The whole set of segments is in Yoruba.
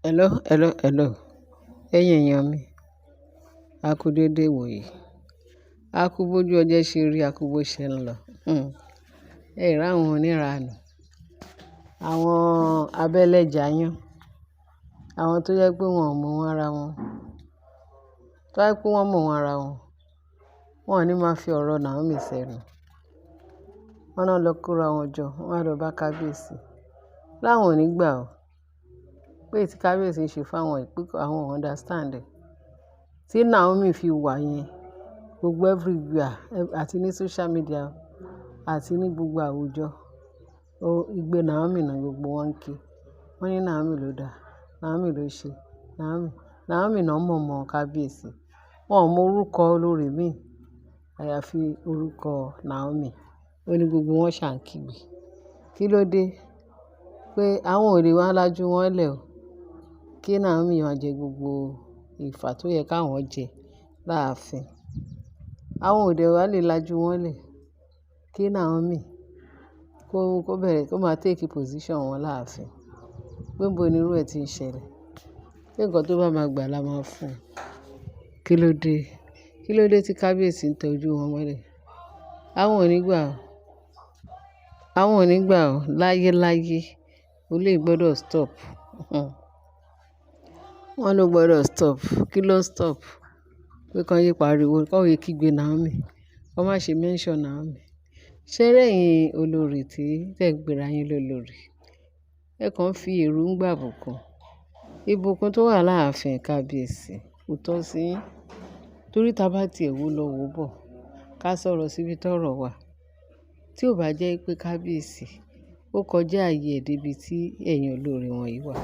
Hello, hello, hello. Ẹ̀yin èèyàn mi, a kú dédé wòyí. A kú bójú ọjọ́ ṣe rí, a kú bó ṣe ń lọ. Ẹ rí àwọn oníranù, àwọn abẹ́lẹ́jàyàn, àwọn tó jẹ́ pé wọn ò mọ wọn ara wọn. Tó bá jẹ́ pé wọ́n mọ wọn ara wọn, wọn ò ní máa fi ọ̀rọ̀ Naomi sẹ́nu. Wọ́n náà lọ kóra wọn jọ, wọ́n á lọ bá kábíyèsí. Láwọn ò ní gbà ó pé tí kábíyèsí ń ṣe fáwọn ìpínkọ̀ àwọn ò understand ẹ̀. Tí Naomi fi wà yẹn, gbogbo everywhere àti ní social media àti ní gbogbo àwùjọ, igbe Naomi náà gbogbo wọn ń ké. Wọ́n ní Naomi ló dá, Naomi ló ṣe, Naomi náà mọ̀ kábíyèsí. Wọn ò mọ orúkọ olórí mi, àyàfi orúkọ Naomi. Ó ní gbogbo wọn ṣà ń kígbe. Kí ló dé? Pé àwọn ò lè wá lájú wọn lẹ̀ o. Kí Naomi máa jẹ gbogbo ìfà tó yẹ káwọn jẹ láàfin. Àwọn ò dẹ̀ wá lè lájú wọn lẹ̀. Kí Naomi kó bẹ̀rẹ̀ kó máa take position wọn láàfin. Pé níbo ni irú ẹ̀ ti ń ṣẹlẹ̀? Pé nǹkan tó bá máa gbà la máa fún un. Kí ló dé? Kí ló dé tí kábíyèsí ń tẹ ojú wọn mọ́lẹ̀? Àwọn ò ní gbà ó. Àwọn ò ní gbà ó láyéláyé. Olè gbọdọ̀ stop. Wọ́n ló gbọdọ̀ stop. Kí ló stop? Pé kán yé pariwo, kán yé kígbe Naomi. Kán má ṣe mention Naomi. Ṣé rẹ̀yin olórí tí tẹ̀ ń pera yín lólórí? Ẹ kàn fi èròǹgbà bùkún. Ìbùkún tó wà láàfin kábíyèsí kò tọ́ sí yín. Torí tá bá ti ẹ̀wọ̀ lọ wò bọ̀, ká sọ̀rọ̀ síbi tọ́rọ̀ wà. Tí ò bá jẹ́ pé kábíyèsí ó kọjá ààyè ẹ̀ débi tí ẹ̀yin olórí wọ̀nyí wà.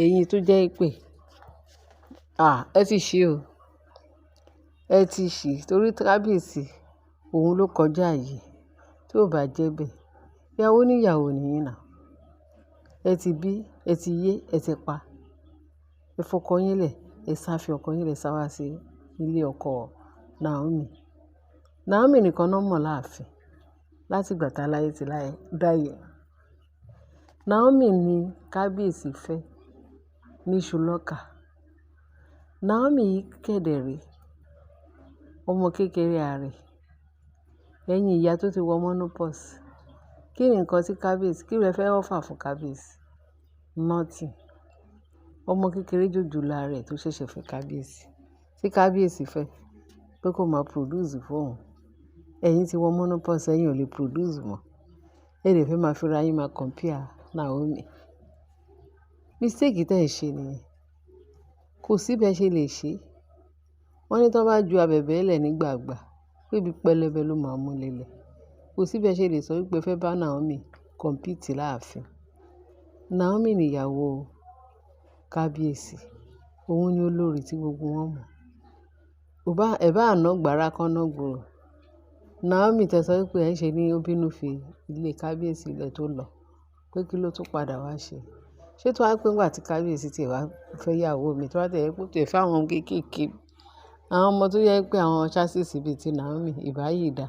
Ẹ̀yin tó jẹ́ pé, ẹ ti ṣí o. Ẹ ti ṣí torí kábíyèsí òun ló kọjá ààyè. Tí ò bá jẹ́ bẹ́ẹ̀, ìyàwó níyàwó nìyí náà. Ẹ ti bí, ẹ ti yé, ẹ ti pa. Ẹ fọkọ yín lẹ̀, ẹ sá fi ọkọ yín lẹ̀ sá wá sí ilé ọkọ Naomi. Naomi nìkan náà mọ̀ láàfin láti ìgbà tá láyé ti dáyé. Naomi ni kábíyèsí fẹ́ ní Ṣùlọ́kà. Naomi yìí kẹ̀dẹ̀rẹ̀ ọmọ kékeré ààrẹ. Ẹ̀yin ìyá tó ti wọ menopause. Kí ni nǹkan tí kábíyèsí, kí lẹ fẹ́ offer fún kábíyèsí? Nothing. Ọmọ kékeré jòjòló ààrẹ tó ṣẹ̀ṣẹ̀ fẹ́ kábíyèsí. Tí kábíyèsí fẹ́ pé kó máa produce fún òun. Ẹ̀yin ti wọ menopause, ẹ̀yin ò lè produce mọ́. Ẹ lè fẹ́ máa fi ra yín máa compare Naomi. Mistake tẹ́ ẹ ṣe nìyẹn. Kò sí bẹ́ẹ̀ ṣe lè ṣe. Wọ́n ní tí wọ́n bá ju abẹ̀bẹ̀ lẹ̀ nígbàgbà, pé ibi pẹlẹbẹ ló máa mú lélẹ̀. Kò sí bẹ́ẹ̀ ṣe lè sọ wípé fẹ́ bá Naomi compete láàfin. Naomi ni ìyàwó kábíyèsí. Òun ni olórí tí gbogbo wọn mọ̀. Ẹ bá àná gbàrà kan náà gbòòrò. Naomi tẹ sọ wípé ẹ̀ ń ṣe ní ó bínú fi ilé kábíyèsí ilẹ̀ tó lọ. Pé kí ló tún padà wá ṣe? Ṣé tó wá pé ńgbà tí kábíyèsí ti wá fẹ́ ìyàwó mi tó wá tẹ̀ pé tẹ̀ fẹ́ àwọn kéékèèké. Àwọn ọmọ tó yẹ pé àwọn chassis bíi ti Naomi ìbáyìí dà.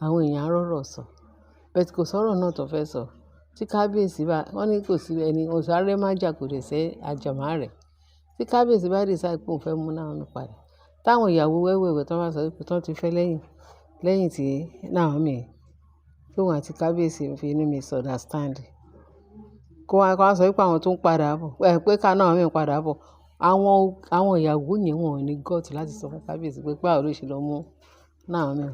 Àwọn èèyàn á rọ̀rọ̀ sọ. Bẹ́ẹ̀ tí kò sọ̀rọ̀ náà tó fẹ́ sọ. Tí kábíyèsí bá, wọ́n ní kò sí ẹni òṣèré má jà kò lè ṣe àjàmá rẹ̀. Tí kábíyèsí bá decide pé òun fẹ́ mú Naomi padà. Táwọn ìyàwó wẹ́wẹ̀wẹ́ tó bá sọ wípé tó ti fẹ́ lẹ́yìn tí Naomi tó wọn àti kábíyèsí fi ní misunderstand. Kó wá sọ wípé àwọn tó ń padà bọ̀, pé ká Naomi ń padà bọ̀. Àwọn ìyàwó yẹn wọn ò ní gut láti sọ fún kábíyèsí pé báwo ló ṣe lọ mú Naomi.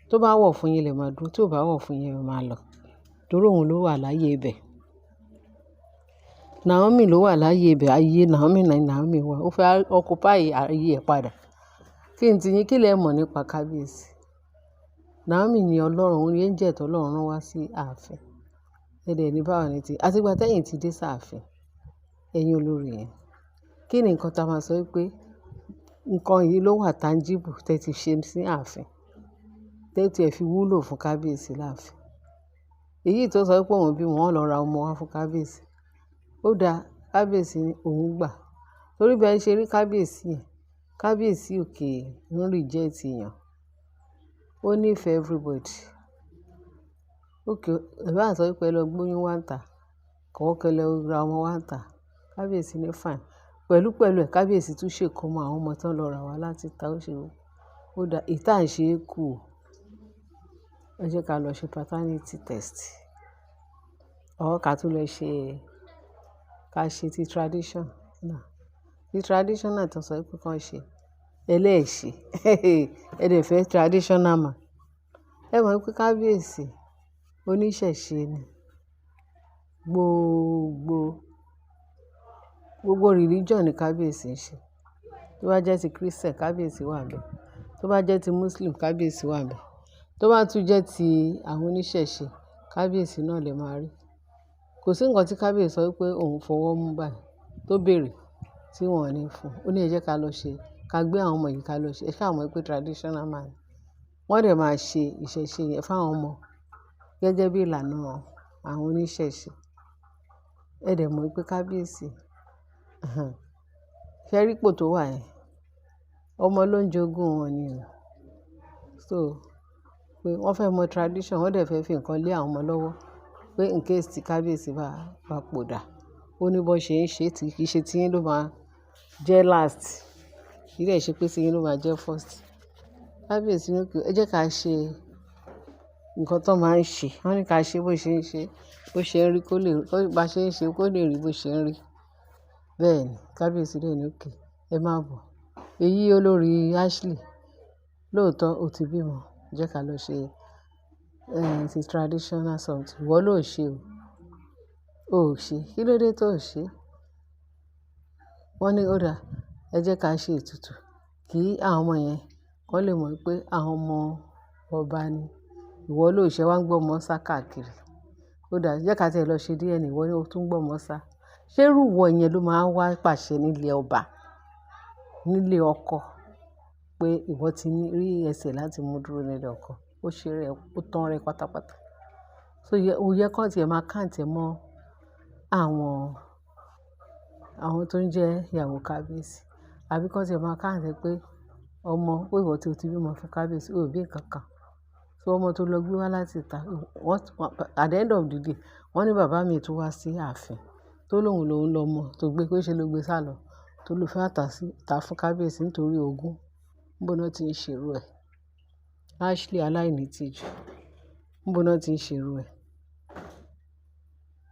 Tó bá wọ̀ fún yín lè máa dúró, tí ò bá wọ̀ fún yín ẹ máa lọ. Torí òun ló wà láyé ibẹ̀. Naomi ló wà láyé ibẹ̀. Ayé Naomi náà ni Naomi wà. Ó fẹ́ occupy ayé ẹ̀ padà. Kí n ti yín kí lẹ mọ̀ nípa kábíyèsí? Naomi ni Ọlọ́run, òun ni angel tí Ọlọ́run rán wá sí ààfin. Ẹ̀dẹ̀ ní báwo ni ti. Àti ìgbà tẹ́yìn ti dé sáàfin, ẹ̀yin olórí yẹn. Kí ni nǹkan tá a máa sọ wípé nǹkan yìí ló wà tangible tẹ́ ti ṣe sí ààfin? Tẹ́ tí ẹ fi wúlò fún kábíyèsí láàfin. Èyí tó sọ wípé òun bí wọ́n lọ ra ọmọ wá fún kábíyèsí. Ó dá kábíyèsí ní òun gbà. Torí bí ẹ ṣe rí kábíyèsí yẹn, kábíyèsí òkè ń reject èèyàn. Ó nífẹ̀ẹ́ everybody. Ẹ bá sọ wípé ẹ lọ gbóyún wá ń tà, kọ́ kẹ́ lọ ra ọmọ wá ń tà. kábíyèsí ní fine. Pẹ̀lú ẹ̀ kábíyèsí tún ṣe ìkómọ àwọn ọmọ tán lọ rà wá láti ìta ó ṣe ó dá èyí tí à ń ṣe kù o. Ẹ jẹ́ ká lọ ṣe paternity test. Or ká tún lọ ṣe ká ṣe ti tradition náà. Ti traditional tó sọ pé kán ṣe. Ẹlẹ́ẹ̀ṣe. Ẹ dẹ̀ fẹ́ traditional man. Ẹ mọ̀ pé kábíyèsí oníṣẹ̀ṣe ni. Gbogbo religion ni kábíyèsí ń ṣe. Tó bá jẹ́ ti Christian, kábíyèsí wà ńbẹ̀. Tó bá jẹ́ ti Muslim, kábíyèsí wà ńbẹ̀. Tó bá tún jẹ́ ti àwọn oníṣẹ̀ṣe, kábíyèsí náà lè máa rí. Kò sí nǹkan tí kábíyèsí sọ wípé òun fọwọ́ mú báyìí tó béèrè tí wọ́n ò ní fún. Ó ní ẹ jẹ́ ká lọ ṣe, ká gbé àwọn ọmọ yìí ká lọ ṣe. Ẹ ṣáà mọ̀ pé traditional man ni. Wọ́n dẹ̀ máa ṣe ìṣẹ̀ṣe yẹn fún àwọn ọmọ gẹ́gẹ́ bí ìlànà àwọn oníṣẹ̀ṣe. Ẹ dẹ̀ mọ̀ pé kábíyèsí, ṣé rí ipò tó wà yẹn? Ọmọ ló ń jogún wọn ni o. So pé wọ́n fẹ́ mọ tradition, wọ́n dẹ̀ fẹ́ fi nǹkan lé àwọn ọmọ lọ́wọ́ pé in case tí kábíyèsí bá papòdà, ó ní bó ṣe ń ṣe tí kì í ṣe tí yín ló máa jẹ́ last. Kì í dẹ̀ ṣe pé tí yín ló máa jẹ́ first. Kábíyèsí ní okay, ẹ jẹ́ ká ṣe nǹkan tó máa ń ṣe. Wọ́n ní ká ṣe bó ṣe ń ṣe, bó ṣe ń rí kó lè, bá ṣe ń ṣe kó lè rí bó ṣe ń rí. Bẹ́ẹ̀ ni, kábíyèsí dẹ̀ ní okay, ẹ má bọ̀. Èyí olórí Ashley, lóòótọ́ ó ti bímọ. Jẹ́ ká lọ ṣe ti traditional something. Ìwọ ló ṣe o. O ò ṣe. Kí ló dé tó ò ṣe? Wọ́n ní ó dáa, ẹ jẹ́ ká ṣe ètùtù kí àwọn ọmọ yẹn kán lè mọ̀ pé àwọn ọmọ ọba ni. Ìwọ ló ṣe wá ń gbé ọmọ sá káàkiri. Ó dáa, jẹ́ ká tiẹ̀ lọ ṣe DNA, ìwọ ni ó tún gbé ọmọ sá. Ṣé irú ìwọ yẹn ló máa ń wá pàṣẹ nílé ọba, nílé ọkọ pé ìwọ ti rí ẹsẹ̀ láti mú dúró nílé ọkọ? Ó ṣe rẹ̀, ó tán rẹ̀ pátápátá. So ó yẹ kán tí ẹ máa count ẹ mọ́ àwọn tó ń jẹ́ ìyàwó kábíyèsí. Àbí kán tí ẹ máa count ẹ pé ọmọ pé ìwọ tí o ti bímọ fún kábíyèsí, o ò bí nǹkan kan. So ọmọ tó lọ gbé wá láti ìta, at the end of the day, wọ́n ní bàbá mi tún wá sí ààfin tó lóhùn lọmọ tó gbé pé ṣe ló gbé sálọ tó ló fẹ́ tà fún kábíyèsí nítorí ogún. Níbo náà tí ń ṣe irú ẹ̀? Ashley aláìní ìtìjú. Níbo náà tí ń ṣe irú ẹ̀?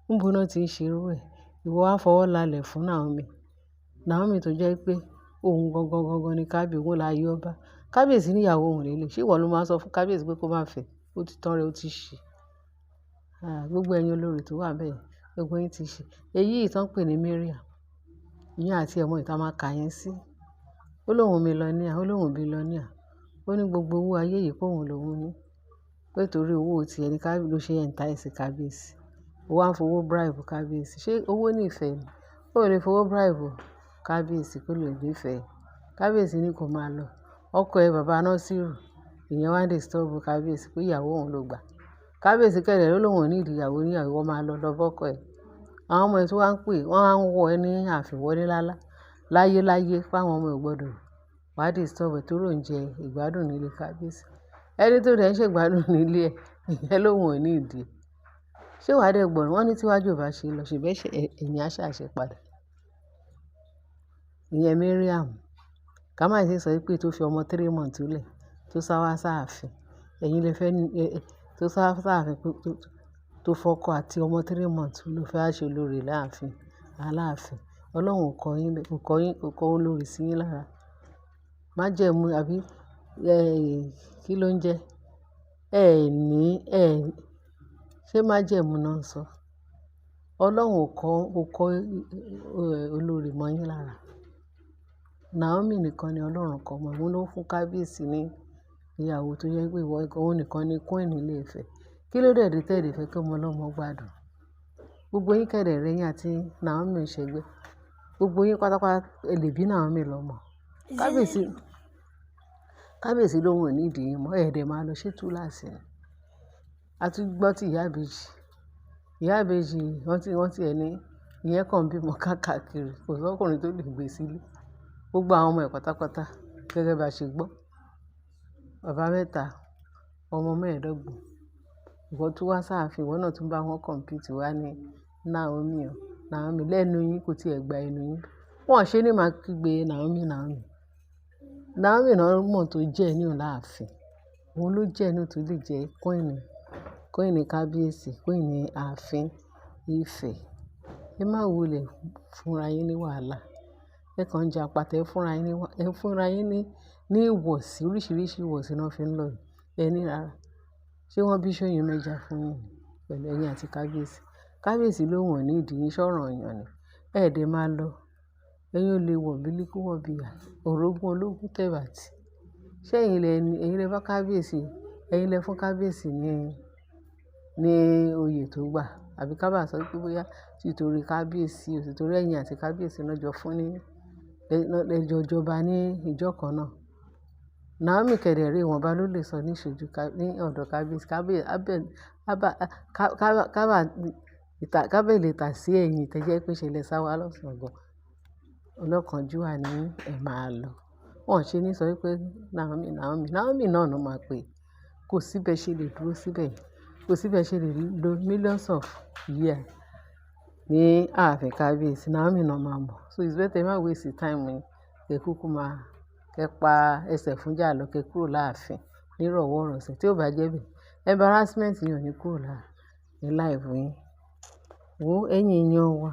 Níbo náà tí ń ṣe irú ẹ̀? Ìwọ wá fọwọ́ lálẹ̀ fún Naomi. Naomi tó jẹ́ pé òun gangan ni kábíyèsí, òun láyé ọba. Kábíyèsí ní ìyàwó òun lélẹ̀. Ṣé ìwọ ló máa sọ fún kábíyèsí pé kó má fẹ́? Ó ti tán rẹ̀, ó ti ṣe. Gbogbo ẹ̀yin olórí tó wà bẹ́ẹ̀, gbogbo yín ti ṣe. Èyí ìtàn pè ní Mariam. Ìyẹn àti ọmọ ìta máa kà yẹn sí. Ó lóhùn millionaire, ó lóhùn billionaire. Ó ní gbogbo owó ayé yìí pé òun lòun ní. Pé torí owó ti ẹni ló ṣe entice kábíyèsí. Ó wá ń fowó bribe kábíyèsí. Ṣé owó ní ìfẹ́ ni? Ó lè fowó bribe kábíyèsí kó lè nífẹ̀ẹ́. Kábíyèsí ní kó máa lọ. Ọkọ ẹ̀ bàbá Nasiru, ìyẹn wá disturb kábíyèsí pé ìyàwó òun ló gbà. Kábíyèsí kẹ̀dẹ̀ ló lóhùn ní ìdí ìyàwó níyàwó, wọ́n máa lọ bọ́kọ ẹ̀. Àwọn ọmọ ẹ̀ tó wá ń pè, wọ́n á ń wọ ẹ ní àfìwọ́lé lálá. Láyé pé àwọn ọmọ ẹ̀ ò gbọdọ̀ wá disturb ẹ̀ torí òun jẹ ìgbádùn nílé kábíyèsí. Ẹni tó dẹ̀ ń ṣe ìgbádùn nílé ẹ̀, ìyẹn lóhùn ò ní ìdí. Ṣé wàá dẹ̀ gbọ́? Wọ́n ní tí iwájú ò bá ṣe lọ, ṣèbí ẹ̀yìn á ṣàṣe padà. Ìyẹn Mariam. Ká má ṣe sọ wípé tó fi ọmọ 3 months lẹ̀ tó sá wá sáàfin. Ẹ̀yin lè fẹ́ tó sá sáàfin tó fọkọ àti ọmọ 3 months ló fẹ́ á ṣe olórí láàfin, aláàfin. Ọlọ́run ò kọ yín bẹ́ẹ̀, kò kọ olórí sí yín lára. Májẹ̀mú àbí kí ló ń jẹ́? Ṣé májẹ̀mú náà ń sọ? Ọlọ́run ò kọ olórí mọ́ yín lára. Naomi nìkan ni Ọlọ́run kọ mọ́. Òun ló fún kábíyèsí ní ìyàwó tó jẹ́ pé òun nìkan ni queen nílé Ifẹ̀. Kí ló dé tẹ̀lé fẹ́ kí ọmọ ọlọ́mọ gbádùn? Gbogbo yín kẹ̀dẹ̀ rẹ̀ yín àti Naomi ṣẹgbẹ́. Gbogbo yín pátápátá ẹ lè bí Naomi lọ́mọ. Kábíyèsí lóhùn ò ní ìdí yín mọ́. Ẹ̀ẹ́dẹ̀ máa lọ ṣe túláàsì ni. A tún gbọ́ tí ìyá ìbejì. Ìyá ìbejì wọ́n ti ẹ̀ ní ìyẹn kàn bímọ káàkiri. Kò sọ́kùnrin tó lè gbé sílé. Gbogbo àwọn ọmọ ẹ̀ pátápátá gẹ́gẹ́ bá ṣe gbọ́. Bàbá mẹ́ta, ọmọ 15. Ìwọ tún wá sáàfin, ìwọ náà tún bá wọn compete wá ní Naomi o. Naomi lẹ́nu yín kò tiẹ̀ gba ẹnu yín. Wọ́n ṣe ní máa kígbe Naomi. Naomi náà mọ̀ tó jẹ́ ní láàfin. Òun ló jẹ́ ní tó lè jẹ́ queen kábíyèsí, queen ààfin Ifẹ̀. Ẹ má wulẹ̀ fúnra yín ní wàhálà. Ẹ kàn ń jà pàtẹ fúnra yín ní ìwọ̀sí, oríṣiríṣi ìwọ̀sí náà fi ń lọ yìí. Ẹ ní rárá. Ṣé wọ́n bí ṣóyún mẹ́ja fún yín pẹ̀lú ẹ̀yin àti kábíyèsí? Kábíyèsí ló wọ̀n ní ìdí yín ṣọ̀rọ̀ èèyàn ni. Ẹ̀ẹ́dẹ̀ máa lọ. Ẹ̀yin ò lè wọ̀ bílíkì wọ̀ bíyà. Orogún ológun tẹ̀bàtì. Ṣé ẹ̀yin lẹ bá kábíyèsí? Ẹ̀yin lẹ fún kábíyèsí ní oyè tó gbà? Àbí ká bá sọ pé bóyá títorí kábíyèsí, títorí ẹ̀yin àti kábíyèsí náà jọ fún lẹ́jọ́ jọba ní ìjọ kan náà. Naomi kẹ̀dẹ̀rẹ́ ìwọ̀nba ló lè sọ ní ìṣojú ní ọ̀dọ̀ kábíyèsí. Kábẹ̀ lè tà sí ẹ̀yin tẹ́jẹ́ pé ṣe lẹ sá wá lọ́sàn-án gan. Ọlọ́kànjúà ní ẹ máa lọ. Wọ́n ṣe ní sọ wípé Naomi náà ló máa pè. Kò sí bẹ́ẹ̀ ṣe lè dúró síbẹ̀. Kò sí bẹ́ẹ̀ ṣe lè lo millions of years ní ààfin kábíyèsí. Naomi náà máa mọ̀. So it's better ẹ má waste time yín. Kẹ kúkú máa pa ẹsẹ̀ fún jà lọ kẹ kúrò láàfin nírọ̀wọ́ ìrọ̀sẹ̀. Tí ó bá jẹ́ bẹ́ẹ̀, embarrassment yín ò ní kúrò ní life yín. Wo ẹ̀yin èèyàn wa.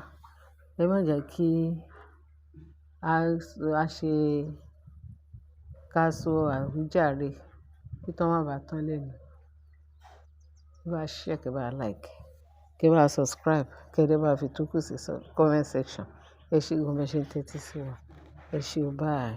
Ẹ má jẹ́ kí ká sọ àwíjàre kí tán má bàa tán lẹ́nu. Kí bá share, kí bá like, kí bá subscribe, kí ẹ bá fi túkù sí comment section. Ẹ ṣé gan bẹ́ẹ̀ ṣe ń tẹ́tí sí wa. Ẹ ṣé o, bye.